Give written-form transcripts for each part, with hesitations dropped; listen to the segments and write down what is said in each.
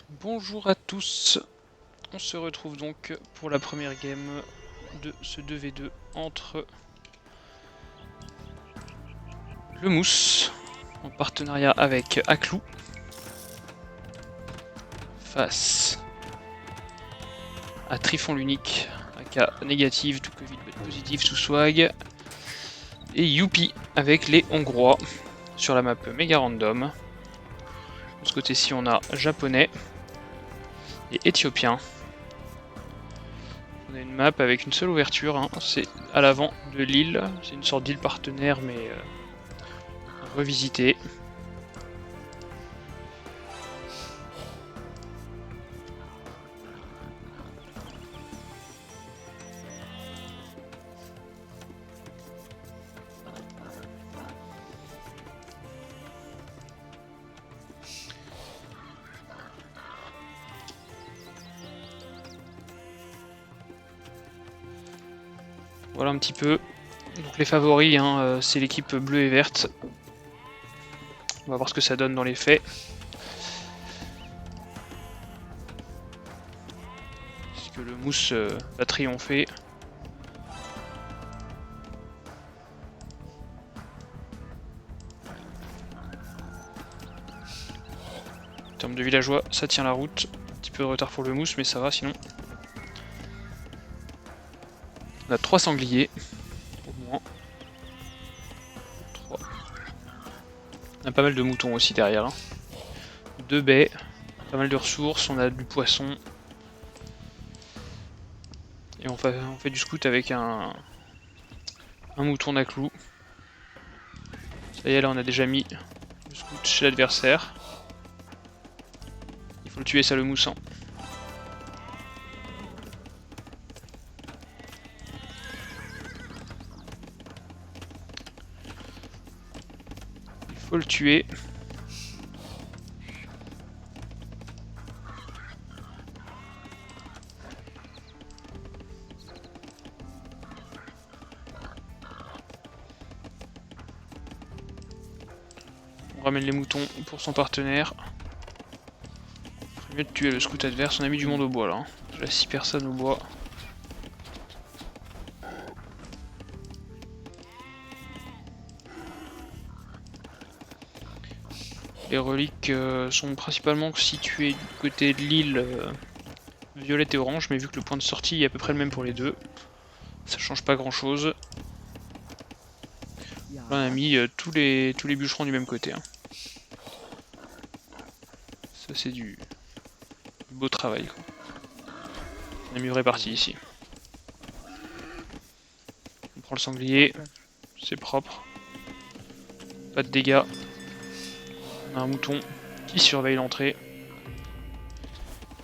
Bonjour à tous, on se retrouve donc pour la première game de ce 2v2 entre le Mousse, en partenariat avec Aclou, face à Trifon l'Unique, aka négative, tout Covid positif sous swag, et Youpi avec les Hongrois sur la map méga random. De ce côté-ci on a japonais et éthiopien. On a une map avec une seule ouverture, hein. C'est à l'avant de l'île, c'est une sorte d'île partenaire mais revisitée. Voilà un petit peu. Donc les favoris, hein, c'est l'équipe bleue et verte. On va voir ce que ça donne dans les faits. Puisque le Mousse va triompher. En termes de villageois, ça tient la route. Un petit peu de retard pour le Mousse, mais ça va sinon. On a 3 sangliers, au moins. 3. On a pas mal de moutons aussi derrière. 2 baies, pas mal de ressources, on a du poisson. Et on fait du scout avec un mouton d'Aclou. Ça y est, là on a déjà mis le scout chez l'adversaire. Il faut le tuer, ça, le Mousse. Il faut le tuer. On ramène les moutons pour son partenaire. Mieux de tuer le scout adverse, on a mis du monde au bois là. Hein. Déjà 6 personnes au bois. Les reliques sont principalement situées du côté de l'île violette et orange, mais vu que le point de sortie est à peu près le même pour les deux, ça change pas grand chose. Là on a mis tous les bûcherons du même côté. Hein. Ça c'est du beau travail. Quoi. On est mieux réparti ici. On prend le sanglier, c'est propre. Pas de dégâts. On a un mouton qui surveille l'entrée.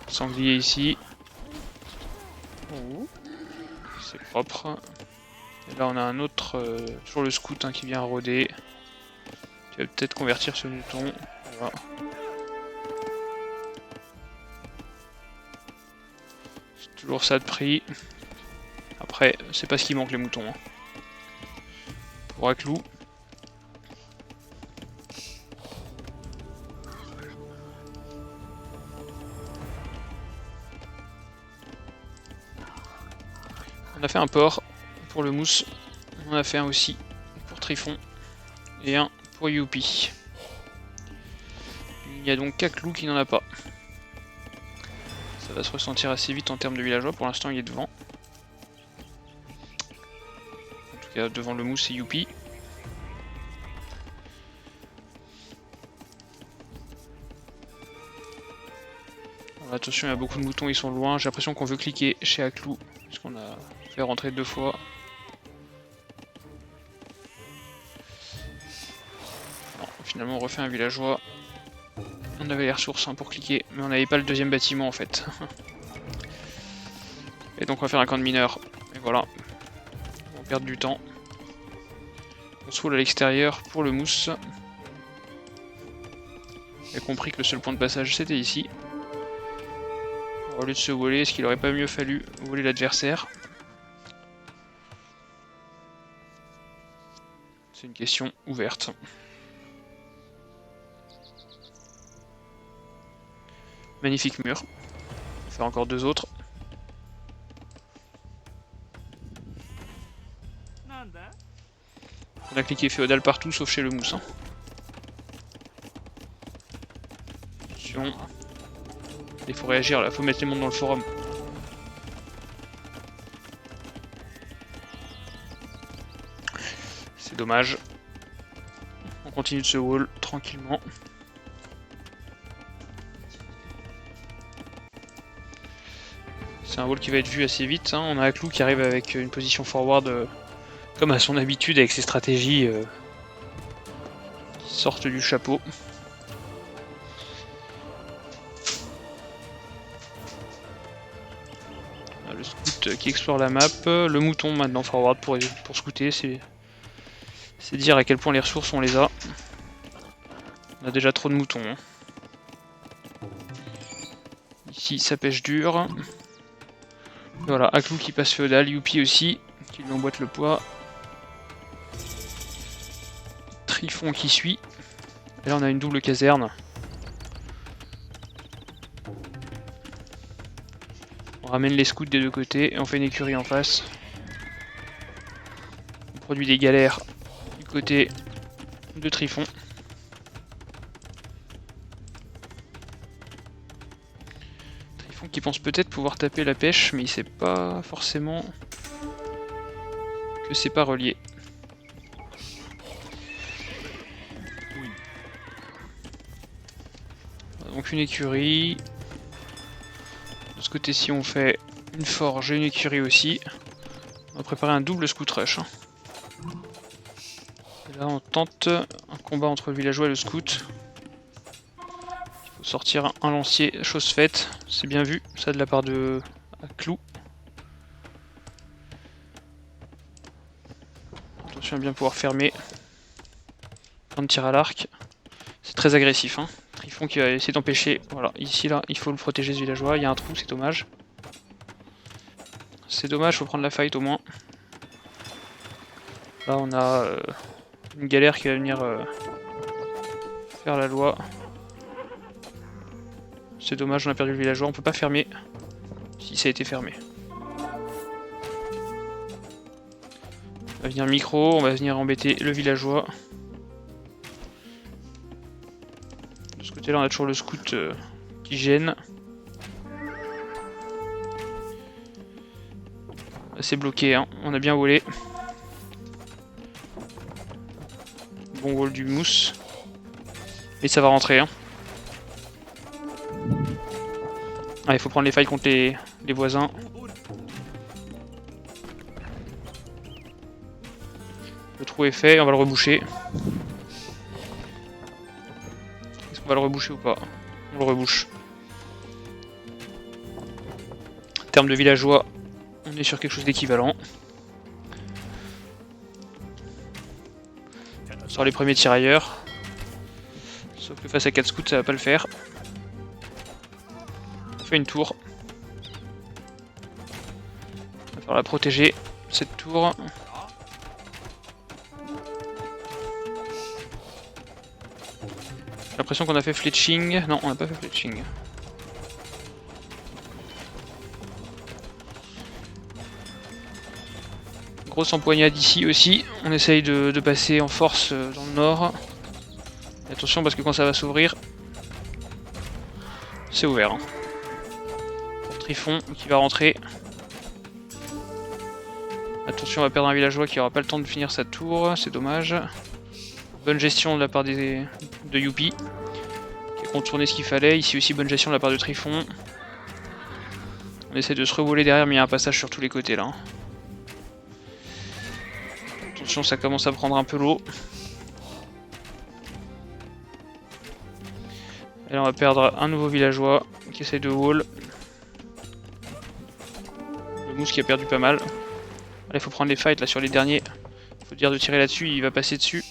Sanglier ici. C'est propre. Et là on a un autre, toujours le scout hein, qui vient rôder. Qui va peut-être convertir ce mouton. Voilà. C'est toujours ça de prix. Après, c'est pas ce qui manque les moutons. Hein. Pour Aclou. On a fait un port pour le Mousse. On en a fait un aussi pour Trifon. Et un pour Youpi. Il n'y a donc qu'Aclou qui n'en a pas. Ça va se ressentir assez vite en termes de villageois. Pour l'instant, il est devant. En tout cas, devant le Mousse et Youpi. Alors, attention, il y a beaucoup de moutons, ils sont loin. J'ai l'impression qu'on veut cliquer chez Aclou. Parce qu'on a fait rentrer 2 fois. Non, finalement, on refait un villageois. On avait les ressources hein, pour cliquer, mais on n'avait pas le deuxième bâtiment en fait. Et donc on va faire un camp de mineurs. Et voilà. On perd du temps. On se roule à l'extérieur pour le Mousse. J'ai compris que le seul point de passage c'était ici. Au lieu de se voler, est-ce qu'il aurait pas mieux fallu voler l'adversaire? C'est une question ouverte. Magnifique mur. On va faire encore 2 autres. On a cliqué féodal partout sauf chez le mousse. Hein. Attention. Il faut réagir là, faut mettre les mondes dans le forum. C'est dommage. On continue de se wall tranquillement. C'est un wall qui va être vu assez vite. Hein. On a Aklou qui arrive avec une position forward comme à son habitude avec ses stratégies qui sortent du chapeau. Le scout qui explore la map. Le mouton maintenant forward pour scouter. C'est dire à quel point les ressources on les a. On a déjà trop de moutons. Hein. Ici ça pêche dur. Voilà, Aklou qui passe féodal, Youpi aussi, qui lui emboîte le poids. Trifon qui suit. Et là on a une double caserne. On ramène les scouts des deux côtés et on fait une écurie en face. On produit des galères du côté de Trifon. Trifon qui pense peut-être pouvoir taper la pêche, mais il sait pas forcément que c'est pas relié. Donc une écurie. De ce côté-ci on fait une forge et une écurie aussi. On va préparer un double scout rush. Et là on tente un combat entre le villageois et le scout. Il faut sortir un lancier, chose faite. C'est bien vu, ça de la part de Aklou. Attention à bien pouvoir fermer. Fin de tir à l'arc. C'est très agressif. Hein. Trifon qui va essayer d'empêcher. Voilà, ici là, il faut le protéger ce villageois. Il y a un trou, c'est dommage. C'est dommage, faut prendre la fight au moins. Là on a une galère qui va venir faire la loi. C'est dommage, on a perdu le villageois, on peut pas fermer. Si ça a été fermé. On va venir micro, on va venir embêter le villageois. De ce côté là on a toujours le scout qui gêne. C'est bloqué, hein. On a bien wallé. Bon wall du mousse. Et ça va rentrer. Hein. Ah, il faut prendre les failles contre les voisins. Le trou est fait, on va le reboucher. Est-ce qu'on va le reboucher ou pas? On le rebouche. En termes de villageois, on est sur quelque chose d'équivalent. On sort les premiers tirailleurs. Sauf que face à 4 scouts, ça va pas le faire. On fait une tour. On va falloir la protéger, cette tour. J'ai l'impression qu'on a fait fletching. Non, on n'a pas fait fletching. Grosse empoignade ici aussi. On essaye de passer en force dans le nord. Et attention parce que quand ça va s'ouvrir, c'est ouvert. Hein. Pour Trifon qui va rentrer. Attention, on va perdre un villageois qui aura pas le temps de finir sa tour. C'est dommage. Bonne gestion de la part de Youpi. Qui a contourné ce qu'il fallait. Ici aussi bonne gestion de la part de Trifon. On essaie de se revoler derrière mais il y a un passage sur tous les côtés là. Attention, ça commence à prendre un peu l'eau. Et là on va perdre un nouveau villageois qui essaie de wall. Le mousse qui a perdu pas mal. Là il faut prendre les fights là sur les derniers. Il faut dire de tirer là-dessus, il va passer dessus.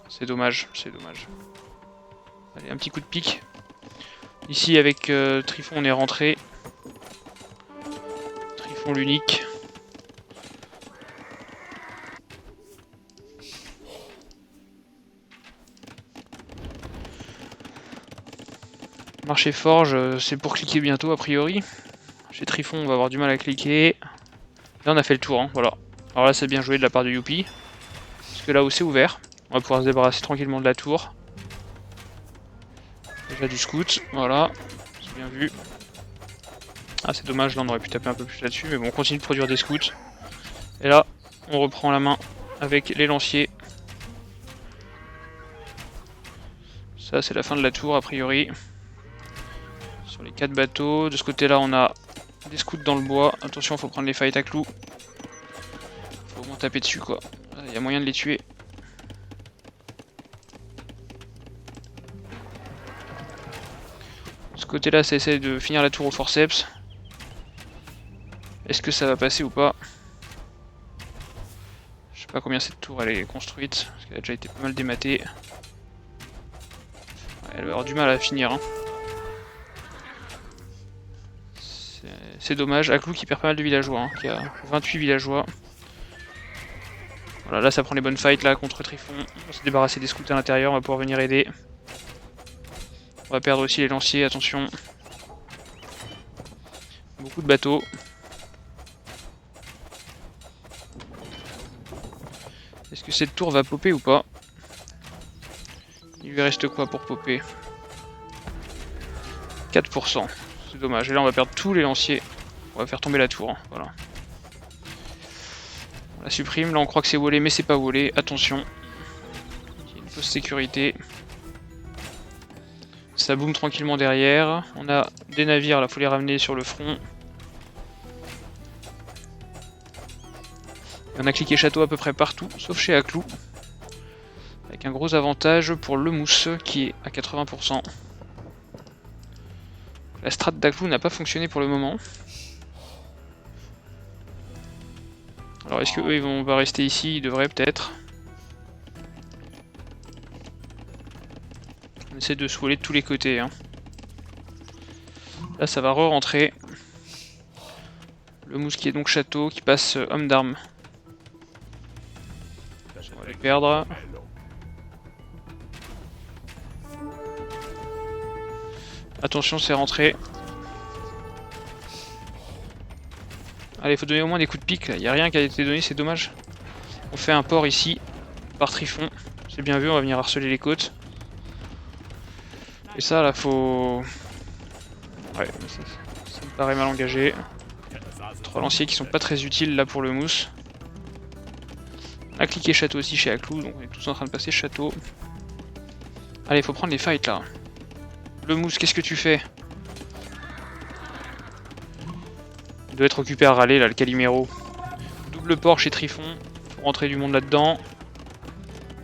C'est dommage, c'est dommage. Allez, un petit coup de pique. Ici avec Trifon on est rentré. Trifon l'unique. Marché forge, c'est pour cliquer bientôt a priori. Chez Trifon, on va avoir du mal à cliquer. Là, on a fait le tour, hein, voilà. Alors là, c'est bien joué de la part de Youpi. Parce que là où c'est ouvert, on va pouvoir se débarrasser tranquillement de la tour. Déjà du scout, voilà. C'est bien vu. Ah, c'est dommage, là, on aurait pu taper un peu plus là-dessus. Mais bon, on continue de produire des scouts. Et là, on reprend la main avec les lanciers. Ça, c'est la fin de la tour, a priori. Sur les 4 bateaux. De ce côté-là, on a des scouts dans le bois. Attention, faut prendre les fights à clous. Faut au moins taper dessus, quoi. Il y a moyen de les tuer. De ce côté-là, ça essaie de finir la tour au forceps. Est-ce que ça va passer ou pas? Je sais pas combien cette tour elle est construite, parce qu'elle a déjà été pas mal dématée. Ouais, elle va avoir du mal à finir. Hein. C'est dommage. Aklou qui perd pas mal de villageois, hein, qui a 28 villageois. Voilà, là ça prend les bonnes fights là contre Trifon. On va se débarrasser des scouts à l'intérieur, on va pouvoir venir aider. On va perdre aussi les lanciers, attention. Beaucoup de bateaux. Est-ce que cette tour va popper ou pas? Il lui reste quoi pour popper? 4%. C'est dommage. Et là on va perdre tous les lanciers. On va faire tomber la tour. Hein. Voilà. On la supprime. Là on croit que c'est wallé mais c'est pas wallé. Attention. Il y a une fausse sécurité. Ça boom tranquillement derrière. On a des navires, là faut les ramener sur le front. Et on a cliqué château à peu près partout, sauf chez Aklou. Avec un gros avantage pour le mousse qui est à 80%. La strat d'Aklou n'a pas fonctionné pour le moment. Alors est-ce qu'eux ils vont rester ici? Ils devraient peut-être. On essaie de se voler de tous les côtés. Hein. Là ça va re-rentrer. Le mousse qui est donc château, qui passe homme d'armes. On va les perdre. Attention, c'est rentré. Allez, faut donner au moins des coups de pique. Il n'y a rien qui a été donné, c'est dommage. On fait un port ici, par Trifon. C'est bien vu, on va venir harceler les côtes. Et ça, là, faut... Ouais, ça me paraît mal engagé. 3 lanciers qui sont pas très utiles, là, pour le mousse. On a cliqué château aussi chez Aklou, donc on est tous en train de passer château. Allez, faut prendre les fights, là. Le mousse, qu'est-ce que tu fais? Il doit être occupé à râler là, le Calimero. Double port chez Trifon. Faut rentrer du monde là-dedans.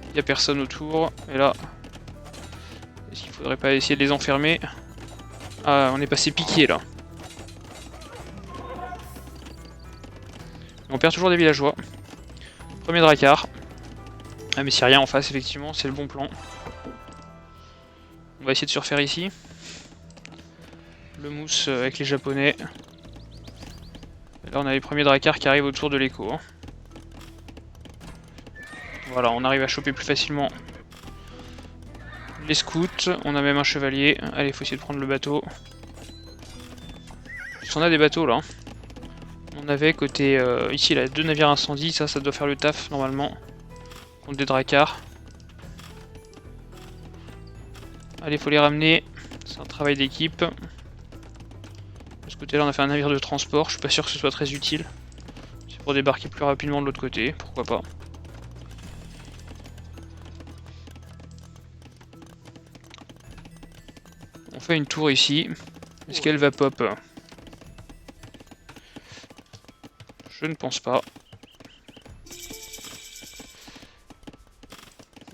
Il n'y a personne autour. Et là, est-ce qu'il faudrait pas essayer de les enfermer? Ah, on est passé piqué là. On perd toujours des villageois. Premier Drakkar. Ah mais s'il n'y a rien en face, effectivement, c'est le bon plan. On va essayer de se refaire ici. Le mousse avec les japonais. Et là on a les premiers Drakkar qui arrivent autour de l'écho. Hein. Voilà, on arrive à choper plus facilement les scouts. On a même un chevalier. Allez, il faut essayer de prendre le bateau. On a des bateaux là. On avait côté ici là 2 navires incendie, ça doit faire le taf normalement. Contre des Drakkar. Allez, faut les ramener. C'est un travail d'équipe. De ce côté là on a fait un navire de transport, je suis pas sûr que ce soit très utile. C'est pour débarquer plus rapidement de l'autre côté, pourquoi pas. On fait une tour ici. Est-ce qu'elle va pop? Je ne pense pas.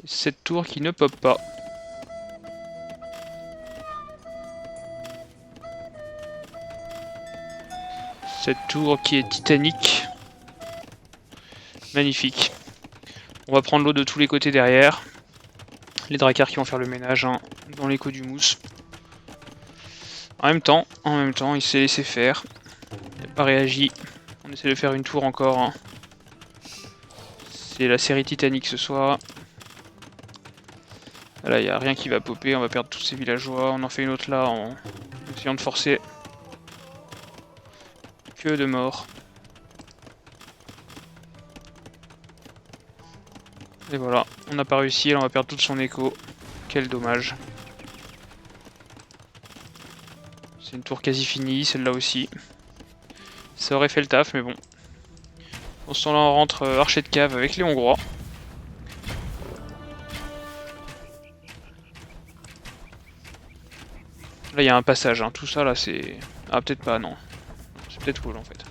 Cette tour qui ne pop pas. Cette tour qui est titanique. Magnifique. On va prendre l'eau de tous les côtés derrière. Les Drakkar qui vont faire le ménage hein, dans l'écho du mousse. En même temps, il s'est laissé faire. Il n'a pas réagi. On essaie de faire une tour encore. Hein. C'est la série Titanic ce soir. Là, il n'y a rien qui va popper, on va perdre tous ces villageois. On en fait une autre là en essayant de forcer. Que de morts. Et voilà, on n'a pas réussi, là on va perdre tout son écho. Quel dommage. C'est une tour quasi finie, celle-là aussi. Ça aurait fait le taf, mais bon. Dans ce temps-là, on rentre archer de cave avec les Hongrois. Là, il y a un passage, hein. Tout ça, là, c'est... Ah, peut-être pas, non. C'est peut-être wall, en fait.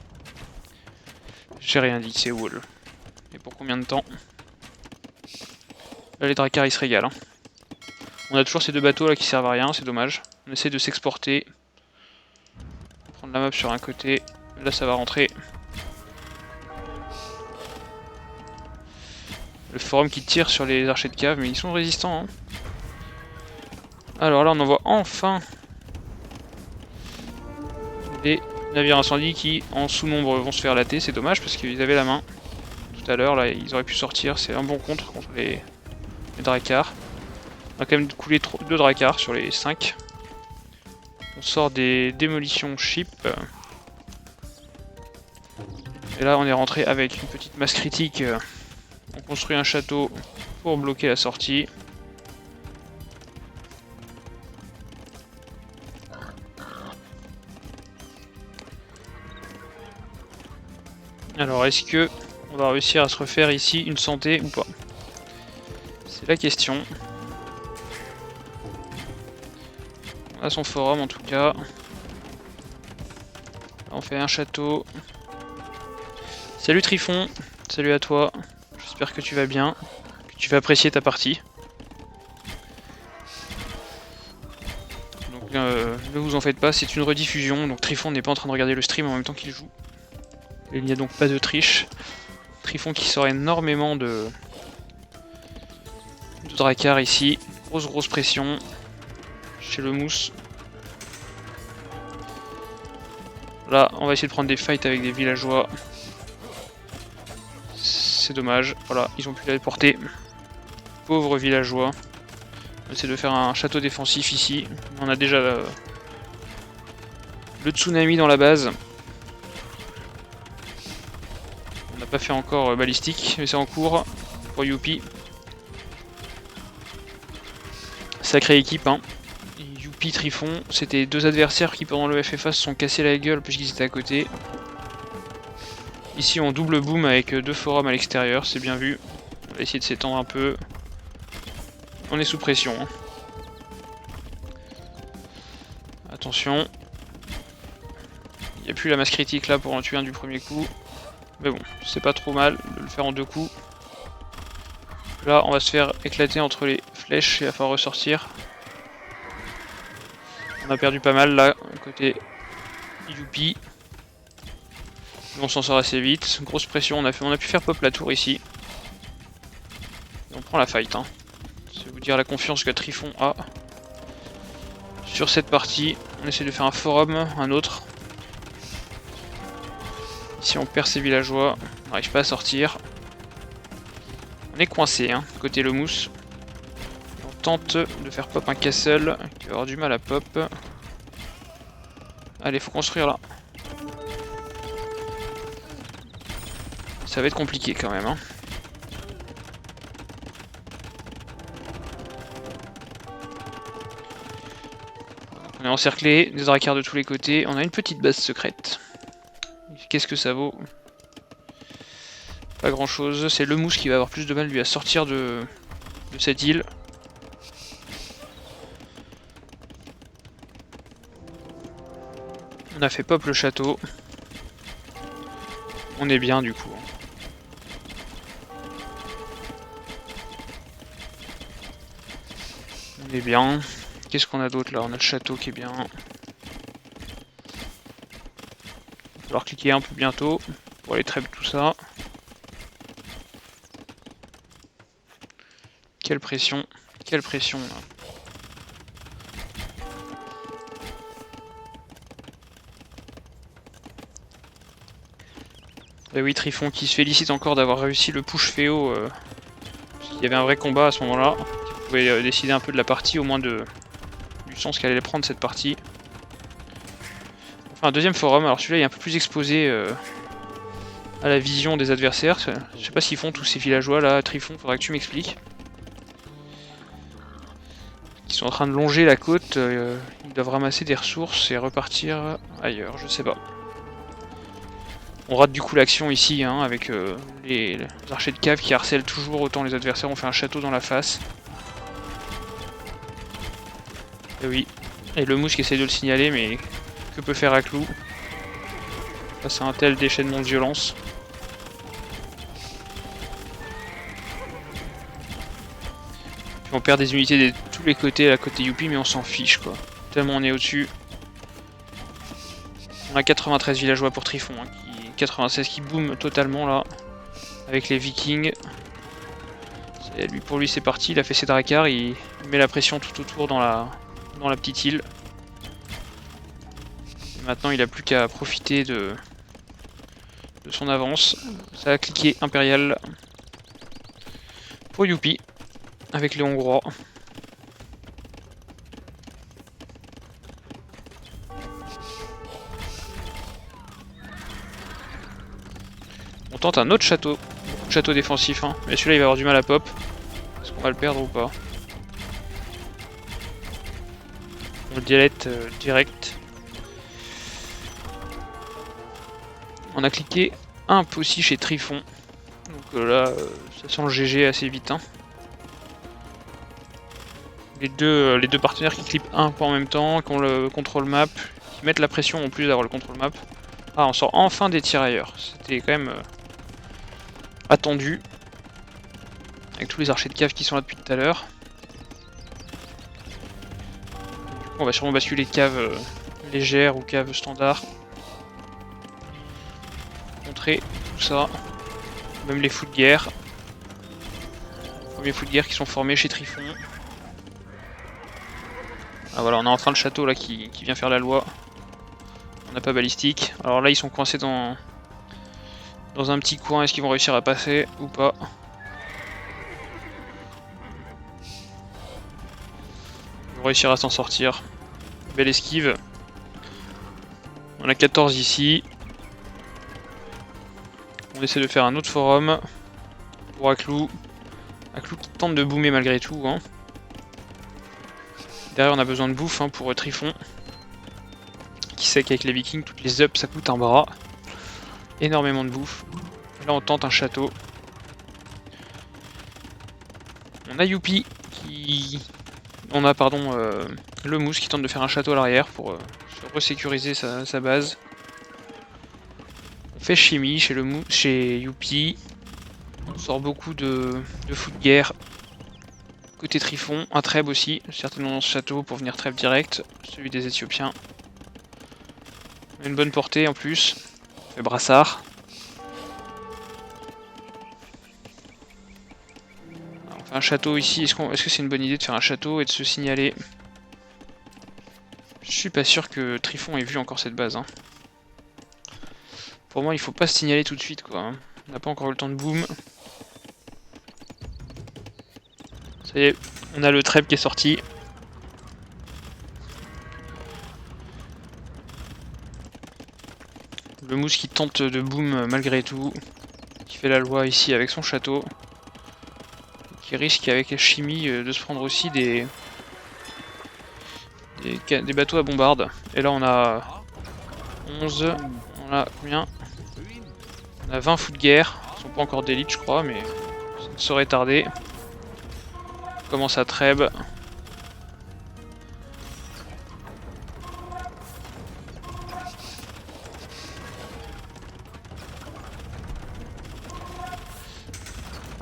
J'ai rien dit, c'est wall. Et pour combien de temps? Là, les Drakkars, ils se régalent. Hein. On a toujours ces deux bateaux, là, qui servent à rien, c'est dommage. On essaie de s'exporter. Prendre la map sur un côté. Là, ça va rentrer. Le forum qui tire sur les archers de cave, mais ils sont résistants. Hein. Alors là, on envoie enfin des navires incendies qui, en sous-nombre, vont se faire latter. C'est dommage parce qu'ils avaient la main tout à l'heure. Là, ils auraient pu sortir. C'est un bon contre les Drakkars. On a quand même coulé 2 Drakkars sur les 5. On sort des démolitions ship. Et là, on est rentré avec une petite masse critique. On construit un château pour bloquer la sortie. Alors, est-ce que on va réussir à se refaire ici une santé ou pas? C'est la question. On a son forum en tout cas. Là, on fait un château. Salut Trifon, salut à toi. J'espère que tu vas bien, que tu vas apprécier ta partie. Donc ne vous en faites pas, c'est une rediffusion, donc Trifon n'est pas en train de regarder le stream en même temps qu'il joue. Il n'y a donc pas de triche. Trifon qui sort énormément de Drakkars ici. Grosse pression chez le mousse. Là, on va essayer de prendre des fights avec des villageois. C'est dommage. Voilà, ils ont pu la porter. Pauvres villageois. On va essayer de faire un château défensif ici. On a déjà le tsunami dans la base. On n'a pas fait encore balistique, mais c'est en cours pour Youpi. Sacrée équipe, hein. Youpi, Trifon, c'était deux adversaires qui pendant le FFA se sont cassés la gueule puisqu'ils étaient à côté. Ici on double boom avec 2 forums à l'extérieur, c'est bien vu. On va essayer de s'étendre un peu. On est sous pression. Hein. Attention. Il n'y a plus la masse critique là pour en tuer un du premier coup. Mais bon, c'est pas trop mal de le faire en 2 coups. Là on va se faire éclater entre les flèches et il va falloir ressortir. On a perdu pas mal là, côté Youpi. On s'en sort assez vite. Grosse pression, on a pu faire pop la tour ici. Et on prend la fight. Hein. C'est vous dire la confiance que Trifon a sur cette partie. On essaie de faire un forum, un autre. Ici on perd ses villageois, on n'arrive pas à sortir. On est coincé, hein, côté le mousse. On tente de faire pop un castle, qui va avoir du mal à pop. Allez, faut construire là. Ça va être compliqué quand même. Hein. On est encerclé, des Drakkars de tous les côtés. On a une petite base secrète. Qu'est-ce que ça vaut? Pas grand chose. C'est le mousse qui va avoir plus de mal lui à sortir de cette île. On a fait pop le château. On est bien du coup. On est bien. Qu'est-ce qu'on a d'autre là? On a le château qui est bien. Il va falloir cliquer un peu bientôt pour les trêves, tout ça. Quelle pression là. Et oui, Trifon qui se félicite encore d'avoir réussi le push féo. Parce qu'il y avait un vrai combat à ce moment-là. pouvait décider un peu de la partie, au moins du sens qu'elle allait prendre cette partie. Enfin, un deuxième forum, alors celui-là est un peu plus exposé à la vision des adversaires. Je sais pas ce qu'ils font tous ces villageois là, Trifon, faudrait que tu m'expliques. Ils sont en train de longer la côte, ils doivent ramasser des ressources et repartir ailleurs, je sais pas. On rate du coup l'action ici, hein, avec les archers de cave qui harcèlent toujours autant les adversaires. On fait un château dans la face. Et oui. Et le mousse qui essaie de le signaler, mais que peut faire Aklou face à un tel déchaînement de violence? Puis on perd des unités de tous les côtés à la côté Youpi, mais on s'en fiche quoi. Tellement on est au-dessus. On a 93 villageois pour Trifon, hein, 96 qui boom totalement là, avec les vikings. Pour lui c'est parti, il a fait ses dracars, il met la pression tout autour dans la petite île. Et maintenant il a plus qu'à profiter de son avance. Ça a cliqué impérial pour Youpi, avec les Hongrois. On tente un autre château, château défensif, hein. Mais celui-là il va avoir du mal à pop. Est-ce qu'on va le perdre ou pas? On le delete direct. On a cliqué un peu aussi chez Trifon. Donc là, ça sent le GG assez vite, hein. Les deux partenaires qui clippent un point en même temps, qui ont le contrôle map, qui mettent la pression en plus d'avoir le contrôle map. Ah, on sort enfin des tirailleurs. C'était quand même attendu. Avec tous les archers de cave qui sont là depuis tout à l'heure. On va sûrement basculer cave légère ou cave standard. Montrer tout ça. Même les fous de guerre. Premiers fous de guerre qui sont formés chez Trifon. Ah voilà, on a enfin le château là qui vient faire la loi. On n'a pas balistique. Alors là ils sont coincés dans un petit coin. Est-ce qu'ils vont réussir à passer ou pas? Ils vont réussir à s'en sortir. Belle esquive. On a 14 ici. On essaie de faire un autre forum pour Aklou. Aklou qui tente de boomer malgré tout, hein. Derrière on a besoin de bouffe, hein, pour Trifon. Qui sait qu'avec les vikings, toutes les ups ça coûte un bras. Énormément de bouffe. Là on tente un château. On a Youpi qui... On a pardon le mousse qui tente de faire un château à l'arrière pour se resécuriser sa base. On fait chimie chez Youpi. On sort beaucoup de fous de guerre. Côté Trifon, un trèbe aussi, certainement dans ce château pour venir trèbe direct, celui des Éthiopiens. Une bonne portée en plus. On fait brassard. Alors, on fait un château ici. Est-ce que c'est une bonne idée de faire un château et de se signaler? Je suis pas sûr que Trifon ait vu encore cette base, hein. Pour moi, il faut pas se signaler tout de suite, quoi, hein. On n'a pas encore eu le temps de boom. Ça y est, on a le trèbe qui est sorti. Le mousse qui tente de boom malgré tout. Qui fait la loi ici avec son château. Qui risque avec la chimie de se prendre aussi des bateaux à bombarde. Et là on a 11. On a combien? On a 20 fous de guerre. Ils sont pas encore d'élite je crois, mais ça ne saurait tarder. On commence à trèbe.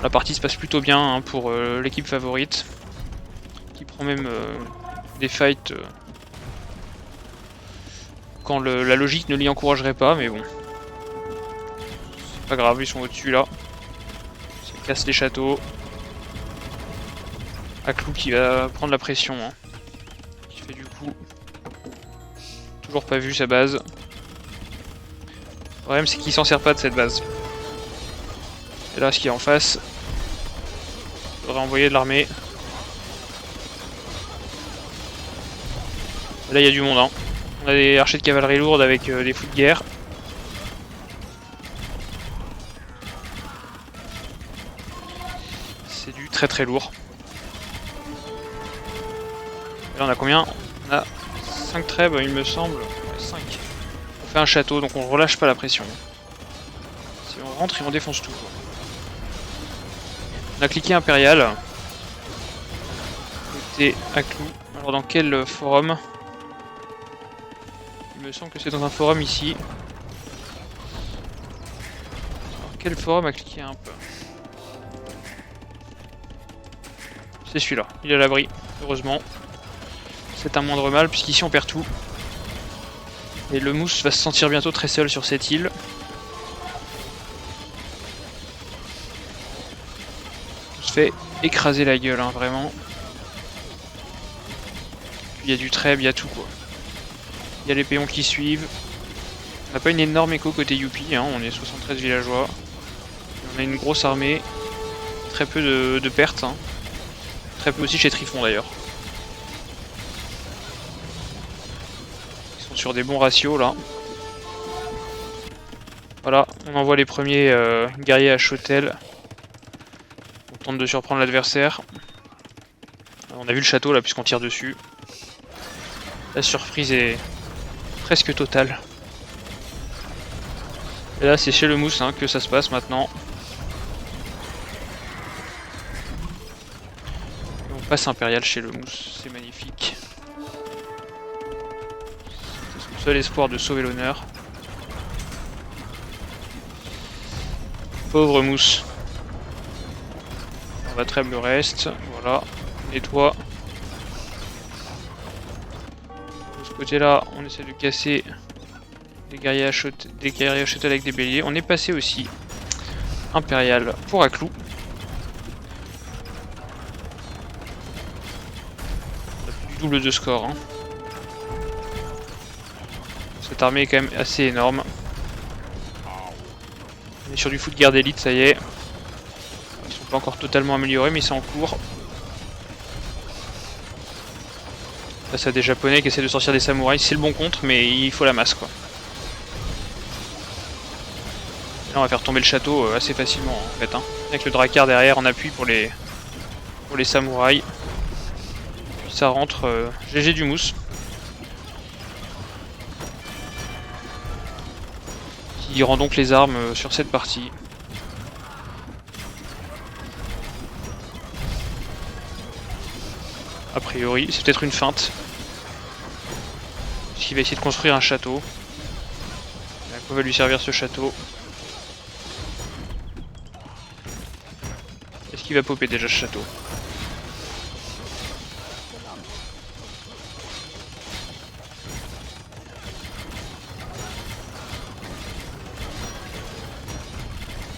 La partie se passe plutôt bien, hein, pour l'équipe favorite, qui prend même des fights quand la logique ne l'y encouragerait pas, mais bon. C'est pas grave, ils sont au-dessus là. Ça casse les châteaux. Aklou qui va prendre la pression, hein. Qui fait du coup... Toujours pas vu sa base. Le problème c'est qu'il s'en sert pas de cette base. Et là ce qui est en face... Faudrait envoyer de l'armée. Là il y a du monde, hein. On a des archers de cavalerie lourde avec des fous de guerre. C'est du très très lourd. Et là on a combien? On a 5 trèbes il me semble. Ouais, 5. On fait un château donc on relâche pas la pression. Si on rentre et on défonce tout. On a cliqué impérial. Côté Aklou. Alors dans quel forum? Il me semble que c'est dans un forum ici. Alors, quel forum a cliqué un peu? C'est celui-là. Il est à l'abri, heureusement. C'est un moindre mal puisqu'ici on perd tout. Et le mousse va se sentir bientôt très seul sur cette île. On se fait écraser la gueule, hein, vraiment. Il y a du trèbe, il y a tout quoi. Il y a les péons qui suivent. On n'a pas une énorme écho côté Youpi, hein, on est 73 villageois. On a une grosse armée. Très peu de pertes. Hein. Très peu aussi chez Trifon d'ailleurs. Ils sont sur des bons ratios là. Voilà, on envoie les premiers guerriers à Chotel. On tente de surprendre l'adversaire. On a vu le château là puisqu'on tire dessus. La surprise est presque totale. Et là c'est chez le mousse hein, que ça se passe maintenant. Et on passe impérial chez le mousse, c'est magnifique. C'est son seul espoir de sauver l'honneur. Pauvre mousse. On va trêve le reste, voilà, nettoie. De ce côté là, on essaie de casser des guerriers à Chotel avec des béliers. On est passé aussi impérial pour Aklou. Du double de score. Hein. Cette armée est quand même assez énorme. On est sur du foot de guerre d'élite, ça y est. Ils sont pas encore totalement améliorés, mais c'est en cours. Là, c'est des japonais qui essaient de sortir des samouraïs. C'est le bon contre, mais il faut la masse quoi. Et là, on va faire tomber le château assez facilement en fait. Hein. Avec le Drakkar derrière en appui pour les samouraïs. Puis ça rentre GG du mousse. Qui rend donc les armes sur cette partie. A priori, c'est peut-être une feinte. Puisqu'il va essayer de construire un château. À quoi va lui servir ce château? Est-ce qu'il va popper déjà ce château?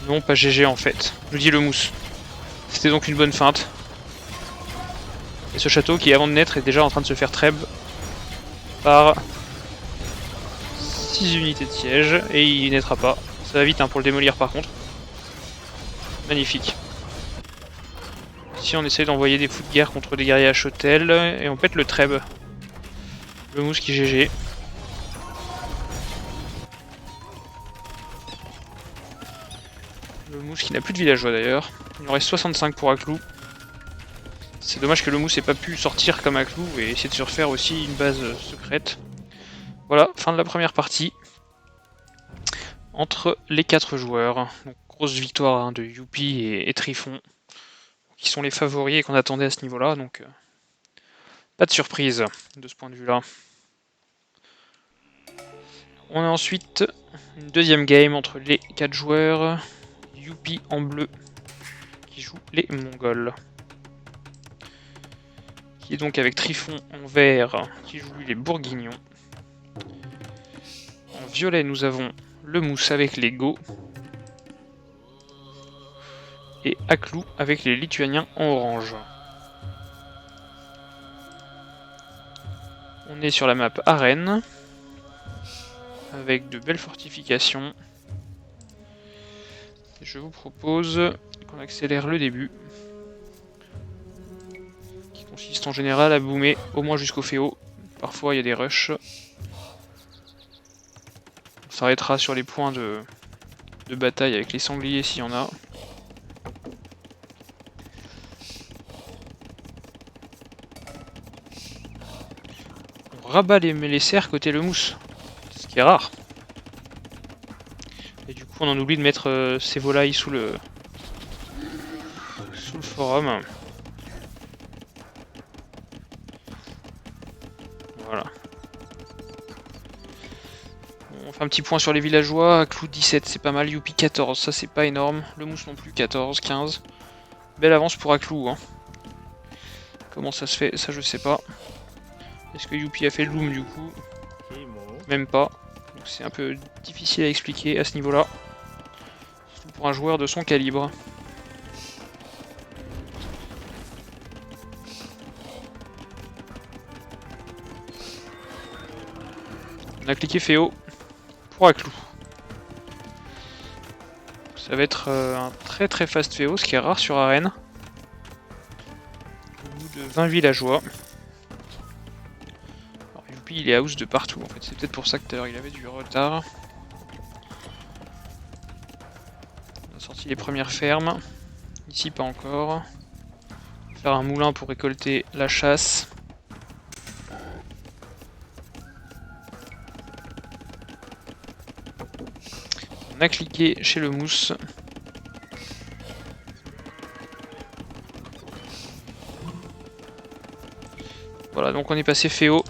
Non, pas GG en fait. Je dis le mousse. C'était donc une bonne feinte. Et ce château qui avant de naître est déjà en train de se faire trêve par 6 unités de siège et il naîtra pas. Ça va vite hein, pour le démolir par contre. Magnifique. Ici on essaie d'envoyer des fous de guerre contre des guerriers à Chotel et on pète le trêve. Le mousse qui GG. Le mousse qui n'a plus de villageois d'ailleurs. Il en reste 65 pour Aklou. C'est dommage que le mousse n'ait pas pu sortir comme Aklou et essayer de se refaire aussi une base secrète. Voilà, fin de la première partie. Entre les 4 joueurs. Donc, grosse victoire hein, de Youpi et Trifon. Qui sont les favoris et qu'on attendait à ce niveau-là. Donc pas de surprise de ce point de vue-là. On a ensuite une deuxième game entre les 4 joueurs. Youpi en bleu qui joue les Mongols. Qui est donc avec Trifon en vert qui joue lui les Bourguignons. En violet nous avons le mousse avec les Go. Et Aklou avec les Lituaniens en orange. On est sur la map arène. Avec de belles fortifications. Et je vous propose qu'on accélère le début. Qui consiste en général à boomer au moins jusqu'au féo. fois il y a des rushs. On s'arrêtera sur les points de bataille avec les sangliers s'il y en a. On rabat les cerfs côté le mousse, ce qui est rare. Et du coup on en oublie de mettre ces volailles sous le forum. Voilà. On fait un petit point sur les villageois. Clou 17, c'est pas mal. Youpi 14, ça c'est pas énorme. Le mousse non plus, 14, 15. Belle avance pour Aklou. Hein. Comment ça se fait? Ça je sais pas. Est-ce que Youpi a fait le loom du coup? Même pas. Donc c'est un peu difficile à expliquer à ce niveau-là. Surtout pour un joueur de son calibre. On a cliqué Féo pour Aklou. Ça va être un très très fast Féo, ce qui est rare sur arène. Au bout de 20 villageois. Alors, Youpi il est house de partout en fait, c'est peut-être pour ça que tout à l'heure il avait du retard. On a sorti les premières fermes. Ici pas encore. On va faire un moulin pour récolter la chasse. On a cliqué chez le mousse. Voilà, donc on est passé Féo.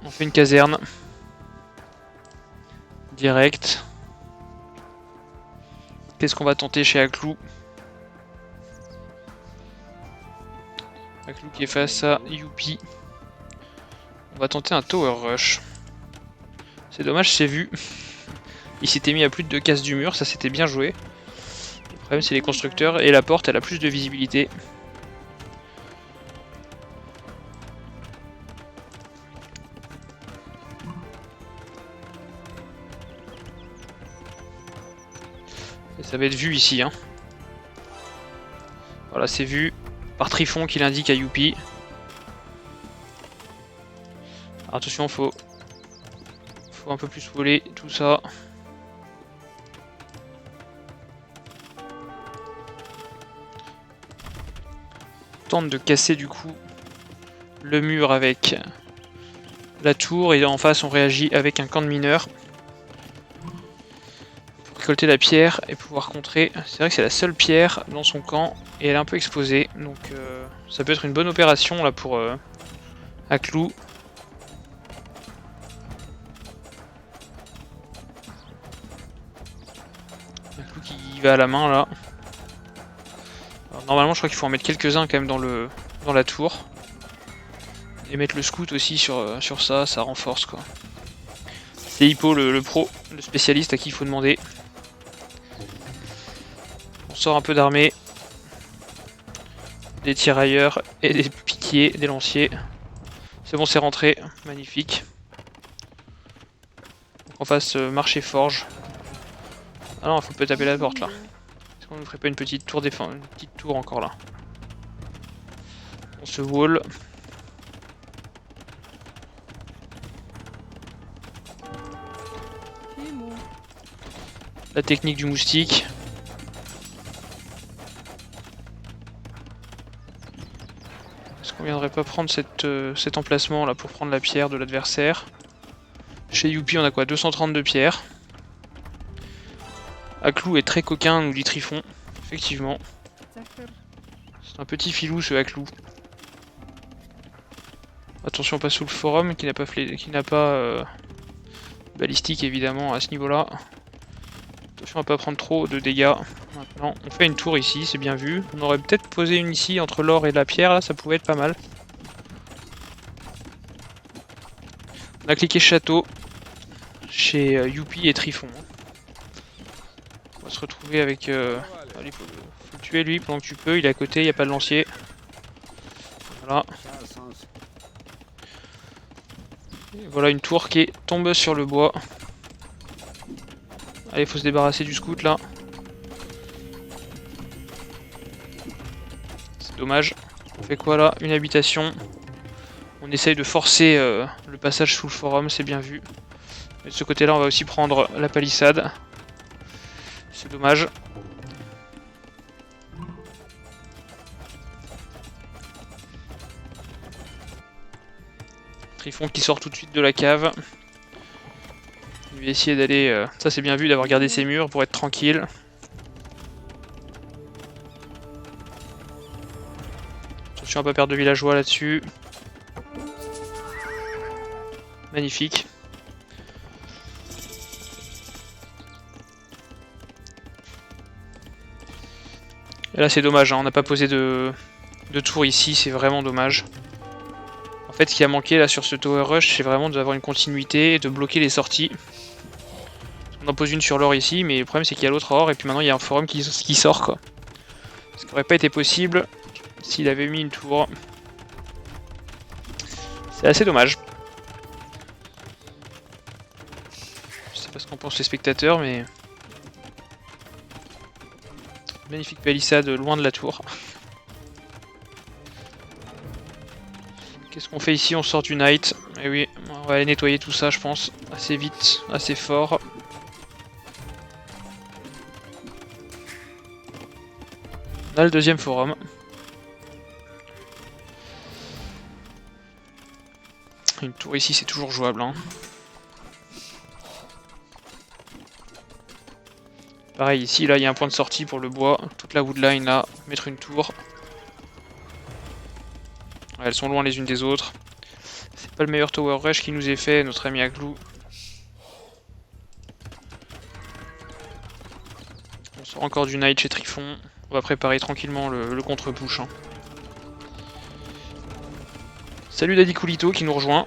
On fait une caserne. Direct. Qu'est-ce qu'on va tenter chez Aklou? Aklou qui est face à Youpi. On va tenter un tower rush. C'est dommage, c'est vu. Il s'était mis à plus de 2 cases du mur, ça s'était bien joué. Le problème c'est les constructeurs et la porte elle a plus de visibilité. Et ça va être vu ici. Hein. Voilà, c'est vu par Trifon qui l'indique à Youpi. Alors, attention, faut un peu plus voler tout ça. Tente de casser du coup le mur avec la tour et en face on réagit avec un camp de mineurs pour récolter la pierre et pouvoir contrer. C'est vrai que c'est la seule pierre dans son camp et elle est un peu exposée donc ça peut être une bonne opération là pour Aklou. Aklou qui va à la main là. Alors, normalement je crois qu'il faut en mettre quelques-uns quand même dans la tour. Et mettre le scout aussi sur ça, ça renforce quoi. C'est Hippo le pro, le spécialiste à qui il faut demander. On sort un peu d'armée. Des tirailleurs et des piquiers, des lanciers. C'est bon, c'est rentré, magnifique. Donc on fasse marché forge. Ah non, il faut pas taper la porte là. Est-ce qu'on ne ferait pas une petite tour défense, une petite tour encore là? On se wall. La technique du moustique. Est-ce qu'on viendrait pas prendre cet emplacement là pour prendre la pierre de l'adversaire? Chez Youpi on a quoi? 232 pierres. Aklou est très coquin, nous dit Trifon. Effectivement. C'est un petit filou ce Aklou. Attention pas sous le forum qui n'a pas balistique évidemment à ce niveau là. Attention à pas prendre trop de dégâts. Maintenant on fait une tour ici, c'est bien vu. On aurait peut-être posé une ici entre l'or et la pierre, là ça pouvait être pas mal. On a cliqué château chez Youpi et Trifon. On va se retrouver avec... Allez, faut le tuer lui pendant que tu peux, il est à côté, il n'y a pas de lancier. Voilà. Et voilà une tour qui tombe sur le bois. Allez, faut se débarrasser du scout là. C'est dommage. On fait quoi là? Une habitation. On essaye de forcer le passage sous le forum, c'est bien vu. Mais de ce côté-là, on va aussi prendre la palissade. C'est dommage. Trifon qui sort tout de suite de la cave. Il va essayer d'aller... Ça c'est bien vu d'avoir gardé ses murs pour être tranquille. Attention à pas perdre de villageois là-dessus. Magnifique. Et là c'est dommage, hein, on n'a pas posé de tour ici, c'est vraiment dommage. En fait ce qui a manqué là sur ce tower rush, c'est vraiment d'avoir une continuité et de bloquer les sorties. On en pose une sur l'or ici, mais le problème c'est qu'il y a l'autre or et puis maintenant il y a un forum qui sort quoi. Ce qui n'aurait pas été possible s'il avait mis une tour. C'est assez dommage. Je sais pas ce qu'en pensent les spectateurs, mais... Magnifique palissade loin de la tour. Qu'est-ce qu'on fait ici? On sort du night. Et oui, on va aller nettoyer tout ça je pense. Assez vite, assez fort. On a le deuxième forum. Une tour ici c'est toujours jouable, hein. Pareil ici, là il y a un point de sortie pour le bois. Toute la woodline là, mettre une tour. Ouais, elles sont loin les unes des autres. C'est pas le meilleur tower rush qui nous est fait, notre ami Aglou. On sort encore du night chez Trifon. On va préparer tranquillement le contre-push, hein. Salut Daddy Coolito qui nous rejoint.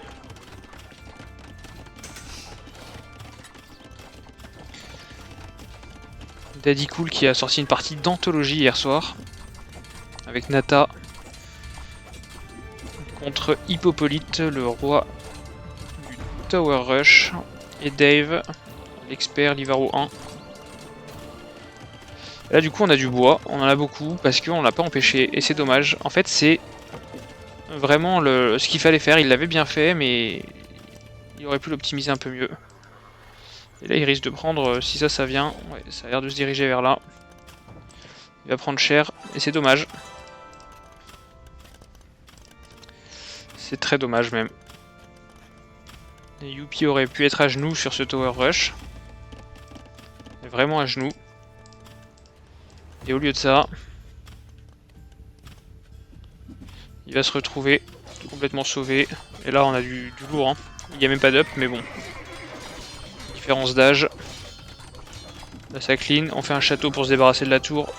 Daddy Cool qui a sorti une partie d'anthologie hier soir. Avec Nata. Contre Hippopolyte, le roi du Tower Rush. Et Dave, l'expert Livaro 1. Et là du coup on a du bois, on en a beaucoup parce qu'on l'a pas empêché. Et c'est dommage. En fait c'est vraiment ce qu'il fallait faire. Il l'avait bien fait mais il aurait pu l'optimiser un peu mieux. Et là il risque de prendre, si ça vient, ouais, ça a l'air de se diriger vers là. Il va prendre cher, et c'est dommage. C'est très dommage même. Et Youpi aurait pu être à genoux sur ce tower rush. Mais vraiment à genoux. Et au lieu de ça, il va se retrouver complètement sauvé. Et là on a du lourd, hein. Il n'y a même pas d'up, mais bon. Différence d'âge. Là ça clean, on fait un château pour se débarrasser de la tour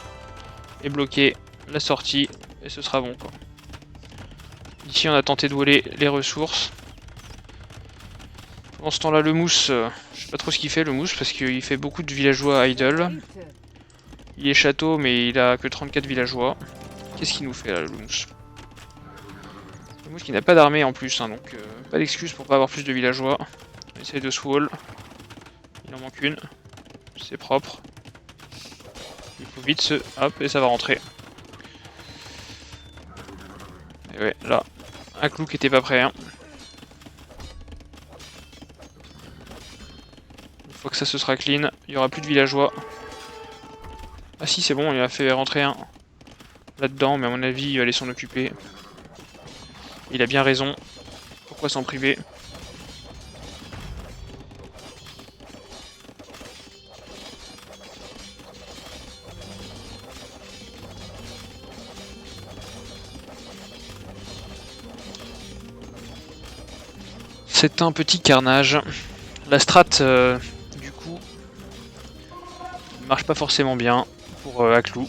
et bloquer la sortie et ce sera bon quoi. Ici on a tenté de voler les ressources. Pendant ce temps là le mousse, je sais pas trop ce qu'il fait le mousse parce qu'il fait beaucoup de villageois idle. Il est château mais il a que 34 villageois. Qu'est-ce qu'il nous fait là le mousse? Le mousse qui n'a pas d'armée en plus, hein, donc pas d'excuse pour pas avoir plus de villageois. On essaye de se wall. Il en manque une. C'est propre. Il faut vite se... Hop, et ça va rentrer. Et ouais, là, un clou qui était pas prêt. Hein. Une fois que ça se sera clean, il y aura plus de villageois. Ah si, c'est bon, il a fait rentrer un là-dedans, mais à mon avis, il va aller s'en occuper. Il a bien raison. Pourquoi s'en priver? C'est un petit carnage. La strat, du coup, ne marche pas forcément bien pour Aklou.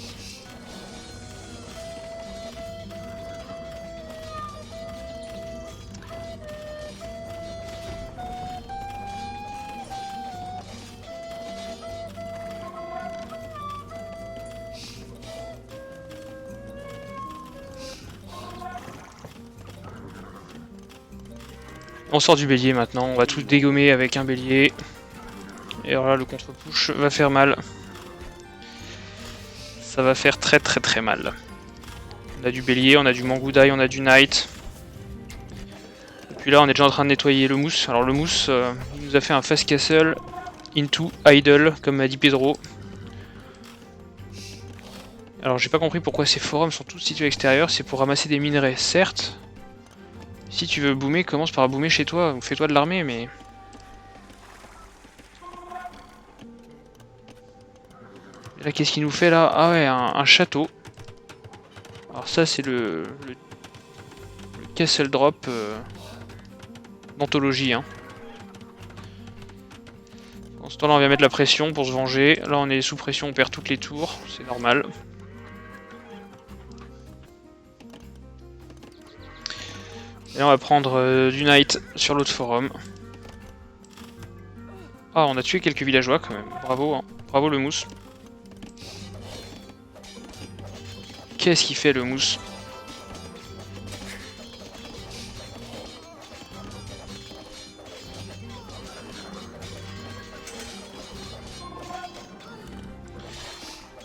On sort du bélier maintenant, on va tout dégommer avec un bélier. Et alors là le contre-push va faire mal. Ça va faire très mal. On a du bélier, on a du mangoudaï, on a du knight. Puis là on est déjà en train de nettoyer le mousse. Alors le mousse il nous a fait un fast castle into idle comme m'a dit Pedro. Alors j'ai pas compris pourquoi ces forums sont tous situés à l'extérieur, c'est pour ramasser des minerais, certes. Si tu veux boomer, commence par boomer chez toi, ou fais-toi de l'armée, mais... Et là qu'est-ce qu'il nous fait là? Ah ouais, un château. Alors ça c'est le castle drop d'anthologie. Hein. En ce temps-là on vient mettre la pression pour se venger. Là on est sous pression, on perd toutes les tours, c'est normal. Et là on va prendre du Knight sur l'autre forum. Ah on a tué quelques villageois quand même, bravo, hein. Bravo le mousse. Qu'est-ce qu'il fait le mousse?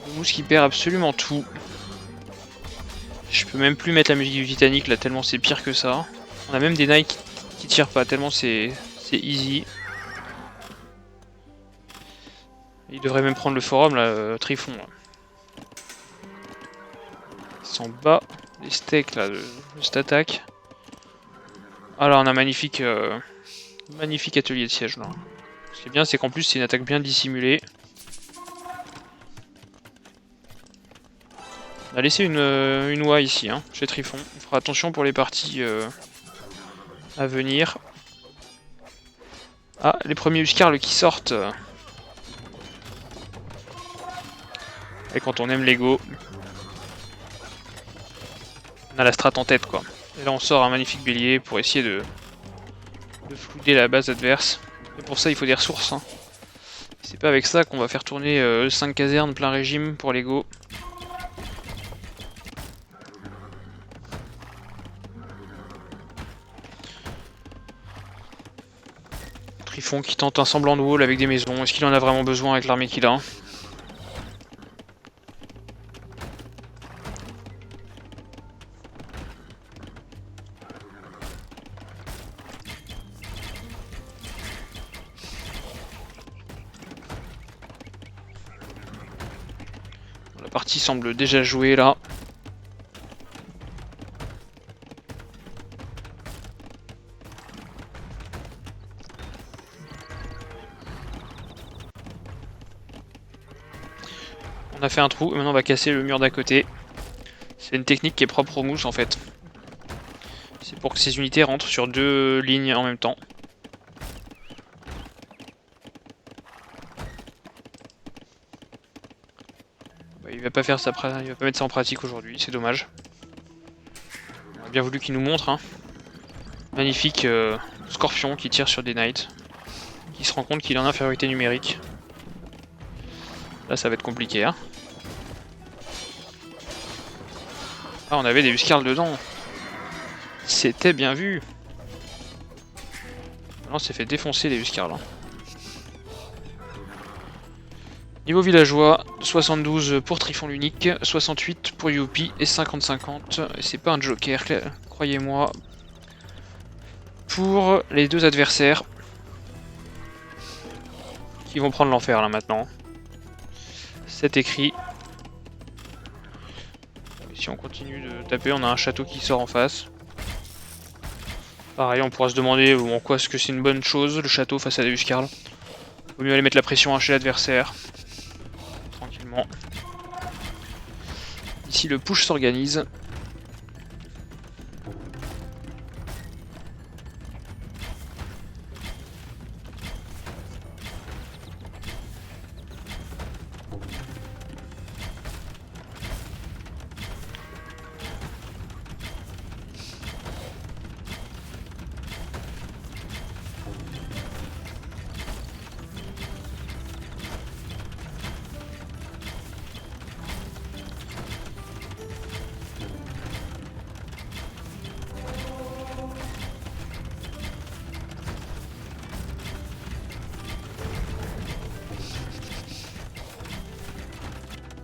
Le mousse qui perd absolument tout. Je peux même plus mettre la musique du Titanic là tellement c'est pire que ça. On a même des Knights qui tirent pas tellement c'est easy. Il devrait même prendre le forum là, Trifon. Là. Il s'en bat les steaks là de cette attaque. Ah là on a un magnifique, magnifique atelier de siège là. Ce qui est bien c'est qu'en plus c'est une attaque bien dissimulée. On a laissé une oie ici hein, chez Trifon. On fera attention pour les parties à venir. Ah les premiers Huskarls qui sortent. Et quand on aime l'ego, on a la strat en tête quoi. Et là on sort un magnifique bélier pour essayer de flouder la base adverse. Et pour ça il faut des ressources. Hein. C'est pas avec ça qu'on va faire tourner 5 casernes plein régime pour l'ego. Trifon qui tente un semblant de wall avec des maisons. Est-ce qu'il en a vraiment besoin avec l'armée qu'il a? La partie semble déjà jouée là. On a fait un trou et maintenant on va casser le mur d'à côté. C'est une technique qui est propre aux mousses en fait. C'est pour que ces unités rentrent sur 2 lignes en même temps. Bah, il va pas faire il va pas mettre ça en pratique aujourd'hui, c'est dommage. On a bien voulu qu'il nous montre. Hein. Magnifique scorpion qui tire sur des knights. Qui se rend compte qu'il est en infériorité numérique. Là ça va être compliqué. Hein. Ah on avait des Huskarls dedans. C'était bien vu. Là on s'est fait défoncer les Huskarls. Hein. Niveau villageois, 72 pour Trifon l'unique, 68 pour Youpi et 50-50. Et c'est pas un joker, croyez-moi. Pour les deux adversaires. Qui vont prendre l'enfer là maintenant. C'est écrit. Si on continue de taper, on a un château qui sort en face. Pareil, on pourra se demander en quoi est-ce que c'est une bonne chose, le château face à des Huskarls. Vaut mieux aller mettre la pression chez l'adversaire. Tranquillement. Ici, le push s'organise.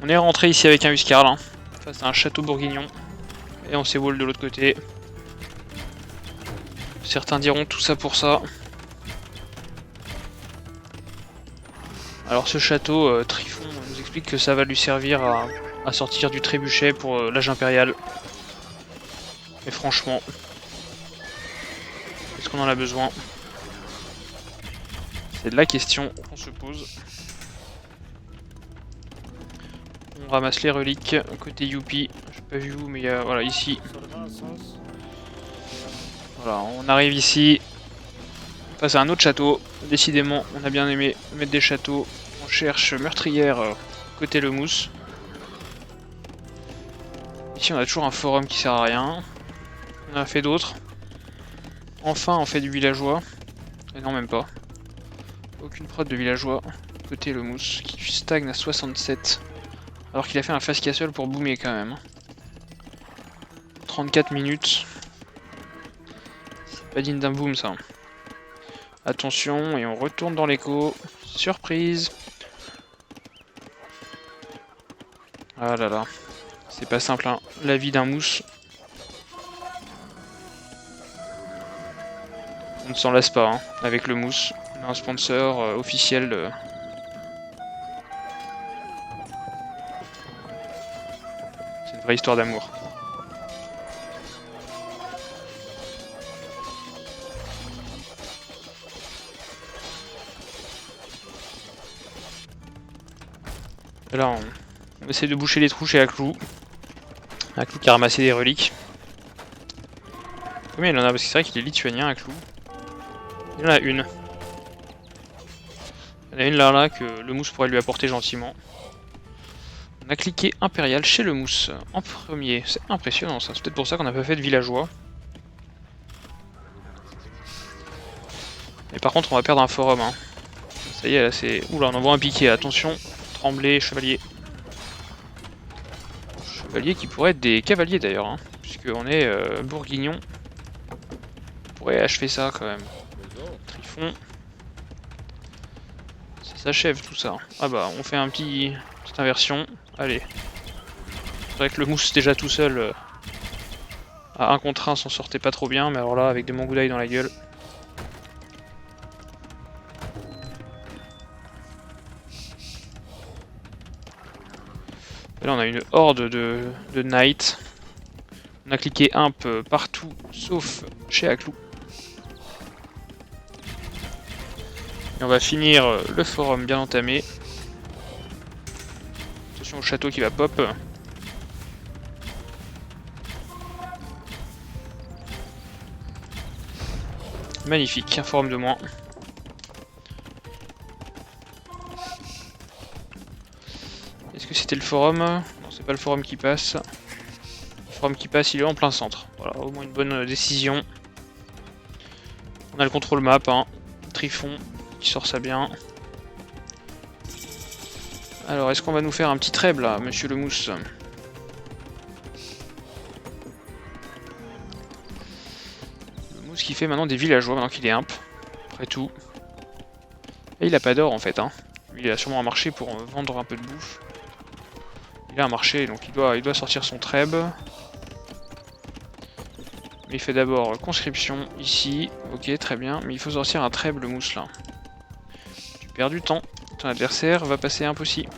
On est rentré ici avec un Huskarl, hein, face à un château bourguignon. Et on s'est wall de l'autre côté. Certains diront tout ça pour ça. Alors ce château, Tryphon nous explique que ça va lui servir à sortir du trébuchet pour l'âge impérial. Mais franchement, est-ce qu'on en a besoin? C'est la question qu'on se pose. On ramasse les reliques côté Youpi. Je sais pas vu où, mais il y a, voilà, ici. Voilà, on arrive ici. Face à un autre château. Décidément, on a bien aimé mettre des châteaux. On cherche meurtrière côté le mousse. Ici, on a toujours un forum qui sert à rien. On en a fait d'autres. Enfin, on fait du villageois. Et non, même pas. Aucune prod de villageois. Côté le mousse, qui stagne à 67. Alors qu'il a fait un fast castle pour boomer quand même. 34 minutes. C'est pas digne d'un boom ça. Attention, et on retourne dans l'écho. Surprise. Ah là là. C'est pas simple hein. La vie d'un mousse. On ne s'en lasse pas hein, avec le mousse. On a un sponsor officiel. C'est une vraie histoire d'amour. Et là on essaie de boucher les trous chez Aklou. Aklou qui a ramassé des reliques. Combien il en a? Parce que c'est vrai qu'il est lituanien Aklou. Il en a une. Il y en a une là que le mousse pourrait lui apporter gentiment. On a cliqué impérial chez le mousse en premier. C'est impressionnant ça. C'est peut-être pour ça qu'on n'a pas fait de villageois. Et par contre on va perdre un forum. Hein. Ça y est là c'est... Oula on envoie un piqué. Attention. Tremblay, chevalier. Chevalier qui pourrait être des cavaliers d'ailleurs. Hein, puisqu'on est bourguignon. On pourrait achever ça quand même. Tryphon. Ça s'achève tout ça. Ah bah on fait un petite inversion. Allez. C'est vrai que le mousse déjà tout seul à 1 contre 1 s'en sortait pas trop bien. Mais alors là avec des mongoudailles dans la gueule. Et là on a une horde de knights. On a cliqué imp partout sauf chez Aklou. Et on va finir le forum bien entamé. Attention au château qui va pop. Magnifique, un forum de moins. Est-ce que c'était le forum? Non, c'est pas le forum qui passe. Le forum qui passe, il est en plein centre. Voilà, au moins une bonne décision. On a le contrôle map, hein. Tryphon qui sort ça bien. Alors, est-ce qu'on va nous faire un petit trèbe là, monsieur le mousse? Le mousse qui fait maintenant des villageois, maintenant qu'il est imp. Après tout. Et il a pas d'or en fait, hein. Lui, il a sûrement un marché pour vendre un peu de bouffe. Il a un marché, donc il doit sortir son trèbe. Mais il fait d'abord conscription ici. Ok, très bien. Mais il faut sortir un trèbe, le mousse là. Tu perds du temps. Ton adversaire va passer impossible.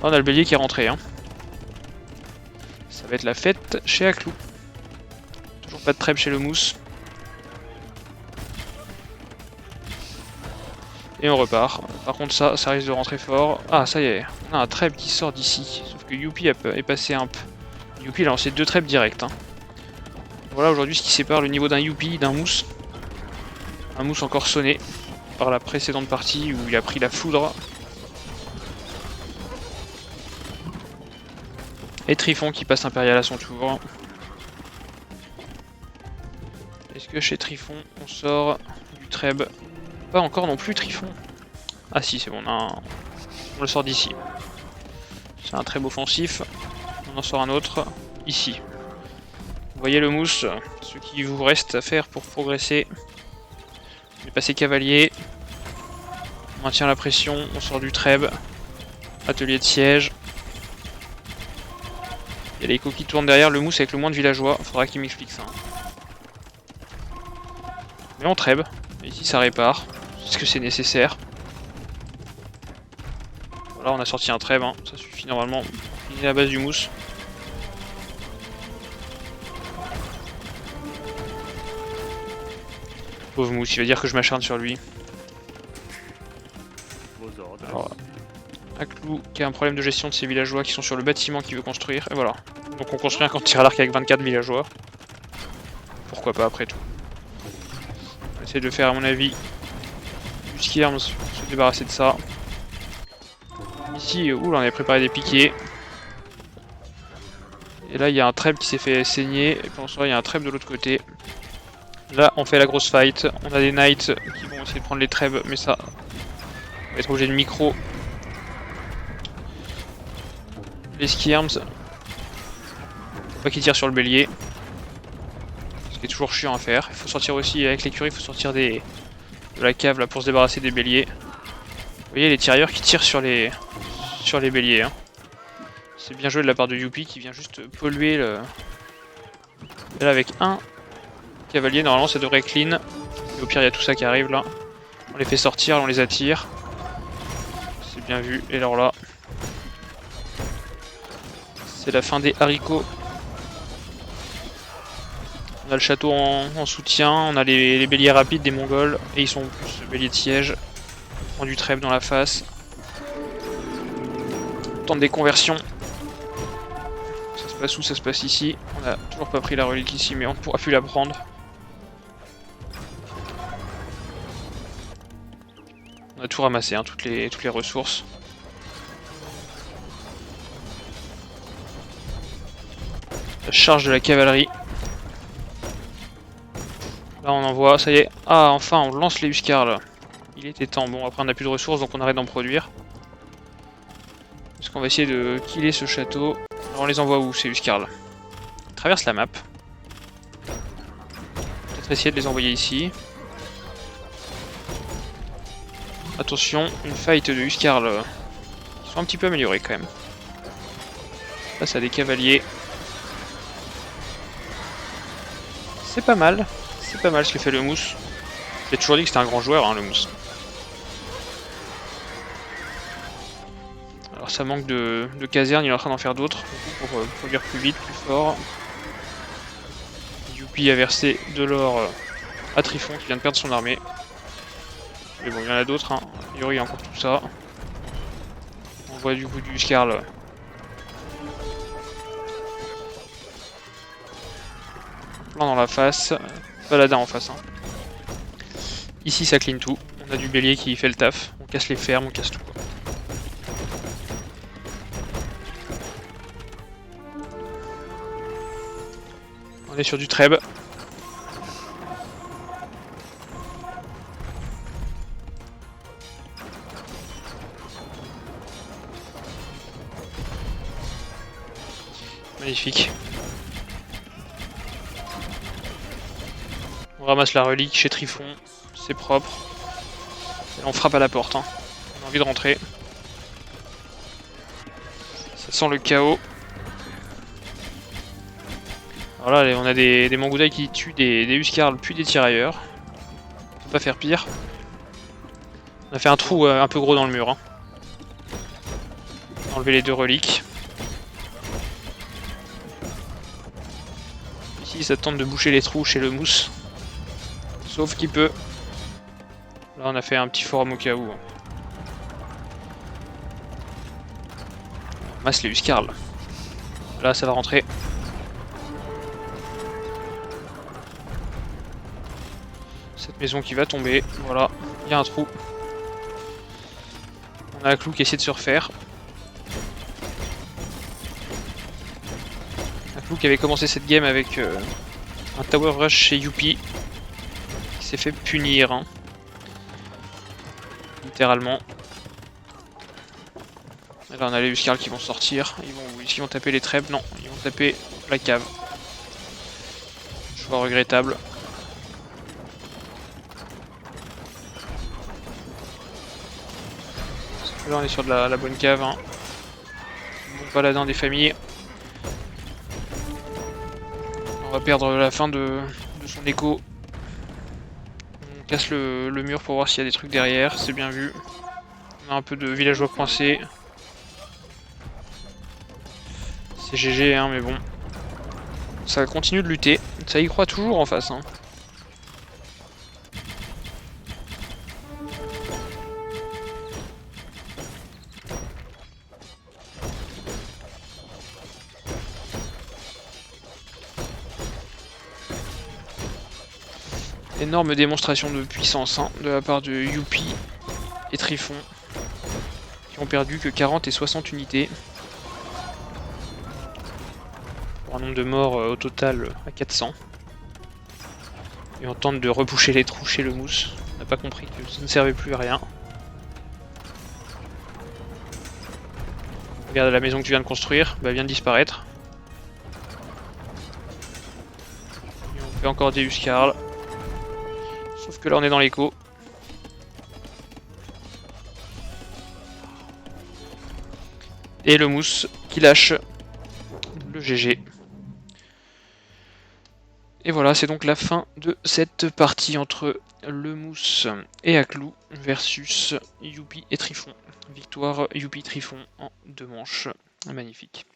Oh, on a le bélier qui est rentré. Hein. Ça va être la fête chez Aklou. Toujours pas de trèbe chez le mousse. Et on repart. Par contre ça risque de rentrer fort. Ah ça y est, on a un trèbe qui sort d'ici. Sauf que Youpi est passé un peu. Youpi il a lancé 2 trèbes directs. Hein. Voilà aujourd'hui ce qui sépare le niveau d'un Youpi d'un mousse. Un mousse encore sonné par la précédente partie où il a pris la foudre. Et Tryphon qui passe impérial à son tour. Est-ce que chez Tryphon on sort du trèbe? Pas encore non plus Tryphon. Ah si c'est bon, on le sort d'ici. C'est un trèbe offensif. On en sort un autre ici. Vous voyez le mousse, ce qui vous reste à faire pour progresser. On est passé cavalier. On maintient la pression, on sort du trèbe. Atelier de siège. Il y a l'écho qui tourne derrière, le mousse avec le moins de villageois. Faudra qu'il m'explique ça. Mais on trêve. Ici ça répare. Est-ce que c'est nécessaire? Voilà, on a sorti un trêve, hein. Ça suffit normalement. Il est à la base du mousse. Pauvre mousse, il va dire que je m'acharne sur lui. Alors, Aklou qui a un problème de gestion de ses villageois qui sont sur le bâtiment qu'il veut construire. Et voilà. Donc on construit un camp de tir à l'arc avec 24 villageois. Pourquoi pas après tout. On va essayer de faire à mon avis du skirms, se débarrasser de ça. Ici, oula, on avait préparé des piquets. Et là il y a un trèbe qui s'est fait saigner. Et pendant ce temps il y a un trèbe de l'autre côté. Là on fait la grosse fight. On a des knights qui vont essayer de prendre les trèbes. Mais ça, on va être obligé de micro les skirms. Faut pas qu'ils tirent sur le bélier. Ce qui est toujours chiant à faire. Il faut sortir aussi avec l'écurie, il faut sortir de la cave là pour se débarrasser des béliers. Vous voyez les tirailleurs qui tirent sur les béliers. Hein. C'est bien joué de la part de Youpi qui vient juste polluer le... Et là avec un cavalier, normalement ça devrait clean. Et au pire il y a tout ça qui arrive là. On les fait sortir, on les attire. C'est bien vu. Et alors là, c'est la fin des haricots. On a le château en soutien, on a les béliers rapides des Mongols, et ils sont plus béliers de siège. On prend du trèfle dans la face. On tente des conversions. Ça se passe où? Ça se passe ici. On a toujours pas pris la relique ici, mais on pourra plus la prendre. On a tout ramassé, hein, toutes les ressources. La charge de la cavalerie. Là on envoie, ça y est. Ah enfin on lance les Huskars là. Il était temps. Bon après on n'a plus de ressources donc on arrête d'en produire. Est-ce qu'on va essayer de killer ce château? Alors on les envoie où ces Huskars là? Ils traversent la map. Peut-être essayer de les envoyer ici. Attention, une fight de Huskars là. Ils sont un petit peu améliorés quand même. Face à des cavaliers. C'est pas mal. C'est pas mal ce que fait le mousse. J'ai toujours dit que c'était un grand joueur, hein, le mousse. Alors ça manque de casernes, il est en train d'en faire d'autres pour produire plus vite, plus fort. Youpi a versé de l'or à Trifon qui vient de perdre son armée. Mais bon, il y en a d'autres, hein. A priori il y a encore tout ça. On voit du coup du Skarl. Plein dans la face. Paladin en face. Hein. Ici ça clean tout. On a du bélier qui fait le taf. On casse les fermes, on casse tout. Quoi. On est sur du treb. Magnifique. On ramasse la relique chez Trifon, c'est propre. Et on frappe à la porte. Hein. On a envie de rentrer. Ça sent le chaos. Alors là, on a des Mangudai qui tuent des Huskars puis des tirailleurs. On peut pas faire pire. On a fait un trou un peu gros dans le mur. Hein. On a enlevé les deux reliques. Ici, ça tente de boucher les trous chez le mousse. Sauf qu'il peut. Là, on a fait un petit forum au cas où. On masse les Huskars. Là, ça va rentrer. Cette maison qui va tomber. Voilà, il y a un trou. On a Aklou qui essaie de se refaire. Aklou qui avait commencé cette game avec un tower rush chez Youpi. Qui s'est fait punir. Hein. Littéralement. Et là on a les Huskars qui vont sortir. Ils vont taper les trèbes. Non, ils vont taper la cave. Choix regrettable. Là on est sur de la bonne cave. Hein. Bon paladin des familles. On va perdre la fin de son écho. casse le mur pour voir s'il y a des trucs derrière, c'est bien vu. On a un peu de villageois coincés. C'est GG, hein, mais bon. Ça continue de lutter. Ça y croit toujours en face. Hein. Énorme démonstration de puissance hein, de la part de Youpi et Trifon, qui ont perdu que 40 et 60 unités. Pour un nombre de morts au total à 400. Et on tente de repousser les trous chez le mousse. On n'a pas compris que ça ne servait plus à rien. Regarde la maison que tu viens de construire, bah, elle vient de disparaître. Et on fait encore des Huskarls. Sauf que là on est dans l'écho. Et le mousse qui lâche le GG. Et voilà, c'est donc la fin de cette partie entre le mousse et Aklou versus Youpi et Trifon. Victoire Youpi Trifon en 2 manches. Magnifique.